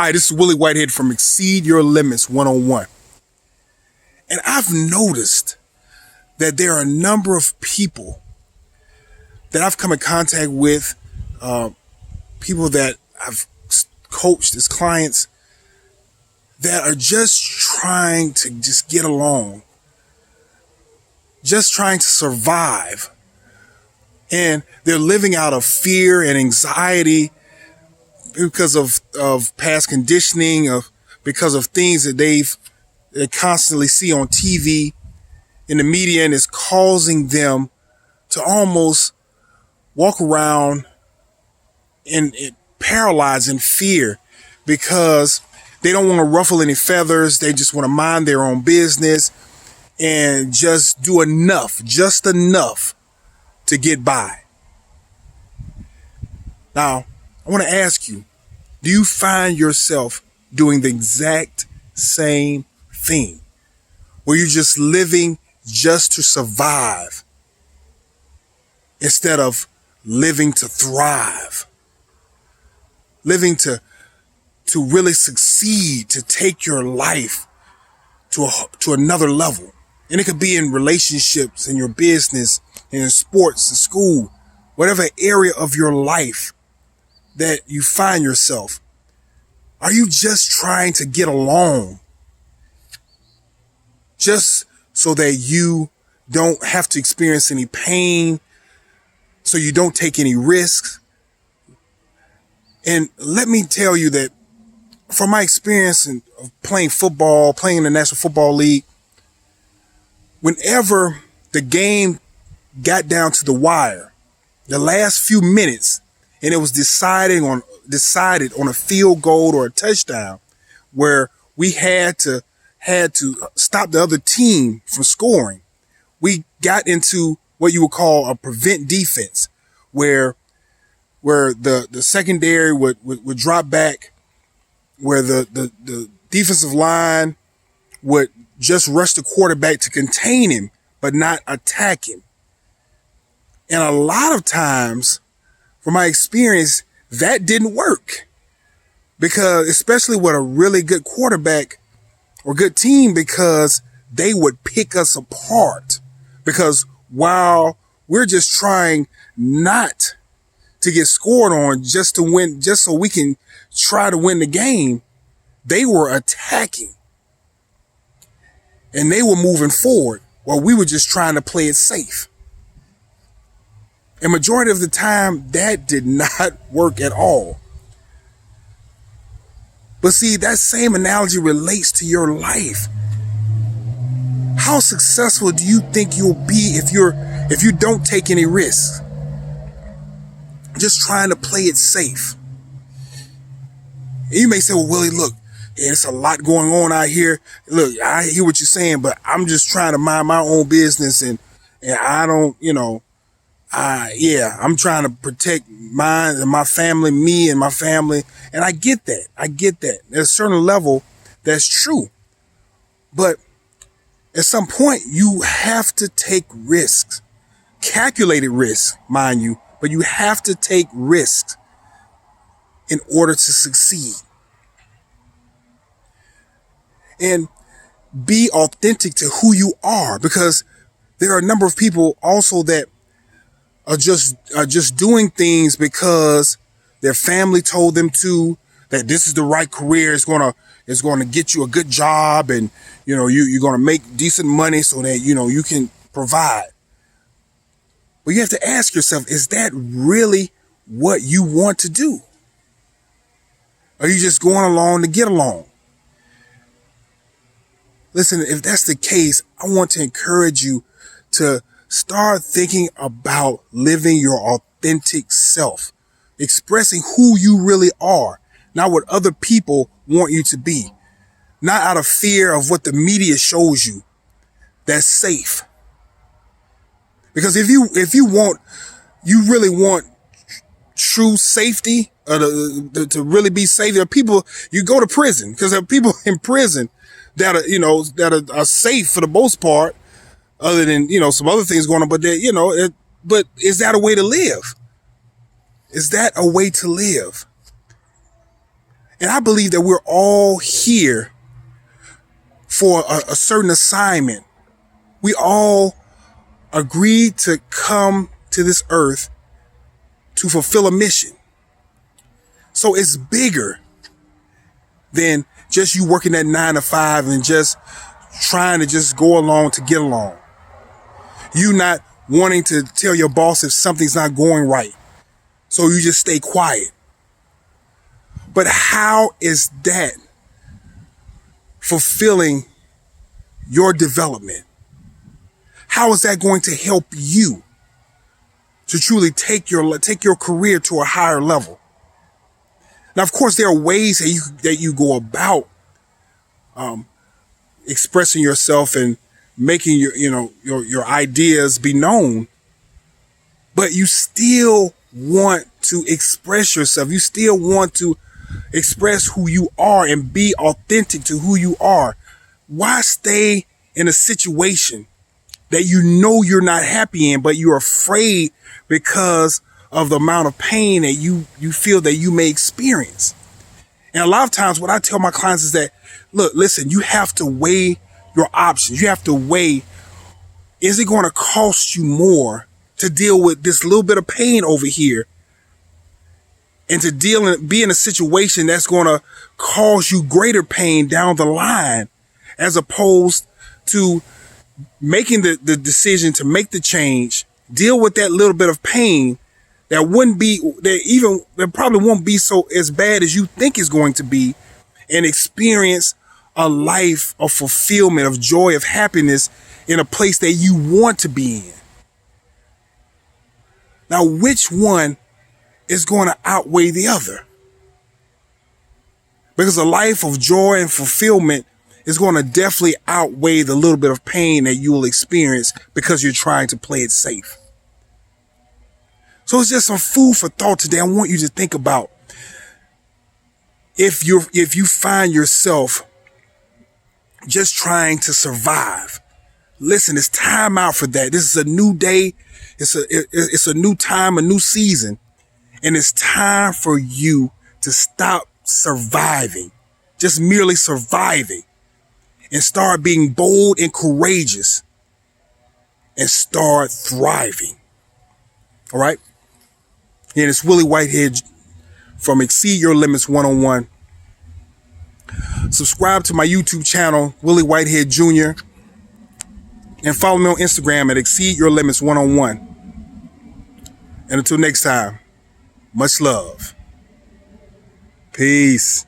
Hi, this is Willie Whitehead from Exceed Your Limits 101. And I've noticed that there are a number of people that I've come in contact with, people that I've coached as clients that are just trying to just get along, just trying to survive. And they're living out of fear and anxiety because of past conditioning, because of things that they constantly see on TV, in the media, and it's causing them to almost walk around and paralyzed in fear because they don't want to ruffle any feathers. They just want to mind their own business and just do just enough to get by. Now, I want to ask you, do you find yourself doing the exact same thing where you're just living just to survive instead of living to thrive, living to really succeed, to take your life to another level? And it could be in relationships, in your business, in sports, in school, whatever area of your life that you find yourself. Are you just trying to get along just so that you don't have to experience any pain, so you don't take any risks? And let me tell you that from my experience of playing football, playing in the National Football League, whenever the game got down to the wire, the last few minutes, and it was decided on a field goal or a touchdown, where we had to stop the other team from scoring, we got into what you would call a prevent defense, where the secondary would drop back, where the defensive line would just rush the quarterback to contain him, but not attack him. And a lot of times, from my experience, that didn't work, because especially with a really good quarterback or good team, because they would pick us apart. Because while we're just trying not to get scored on, just to win, just so we can try to win the game, they were attacking and they were moving forward while we were just trying to play it safe. And majority of the time, that did not work at all. But see, that same analogy relates to your life. How successful do you think you'll be if you don't take any risks? Just trying to play it safe. And you may say, well, Willie, look, there's a lot going on out here. Look, I hear what you're saying, but I'm just trying to mind my own business, and I don't, I'm trying to protect mine and my family, me and my family. And I get that. There's a certain level that's true. But at some point, you have to take risks, calculated risks, mind you, but you have to take risks in order to succeed. And be authentic to who you are, because there are a number of people also that are just doing things because their family told them to, that this is the right career. It's going to get you a good job, and you're going to make decent money so that you can provide. But you have to ask yourself, is that really what you want to do? Are you just going along to get along? Listen, if that's the case, I want to encourage you to start thinking about living your authentic self, expressing who you really are, not what other people want you to be, not out of fear of what the media shows you that's safe. Because if you really want true safety, to really be safe, there are people, you go to prison, because there are people in prison that are safe for the most part, other than, some other things going on, but but is that a way to live? Is that a way to live? And I believe that we're all here for a certain assignment. We all agreed to come to this earth to fulfill a mission. So it's bigger than just you working that 9 to 5 and just trying to just go along to get along. You not wanting to tell your boss if something's not going right. So you just stay quiet. But how is that fulfilling your development? How is that going to help you to truly take your career to a higher level? Now, of course, there are ways that you go about expressing yourself and making your ideas be known, but you still want to express yourself. You still want to express who you are and be authentic to who you are. Why stay in a situation that you know you're not happy in, but you're afraid because of the amount of pain that you feel that you may experience? And a lot of times what I tell my clients is that, look, listen, you have to weigh your options. You have to weigh, is it going to cost you more to deal with this little bit of pain over here and to be in a situation that's going to cause you greater pain down the line, as opposed to making the decision to make the change, deal with that little bit of pain that probably won't be so as bad as you think it's going to be, and experience a life of fulfillment, of joy, of happiness in a place that you want to be in. Now, which one is going to outweigh the other? Because a life of joy and fulfillment is going to definitely outweigh the little bit of pain that you will experience because you're trying to play it safe. So it's just some food for thought today. I want you to think about, if you find yourself just trying to survive, listen, it's time out for that. This is a new day. It's a new time, a new season. And it's time for you to stop surviving, just merely surviving, and start being bold and courageous and start thriving. All right. And it's Willie Whitehead from Exceed Your Limits 101. Subscribe to my YouTube channel, Willie Whitehead Jr., and follow me on Instagram at Exceed Your Limits 101. And until next time, much love. Peace.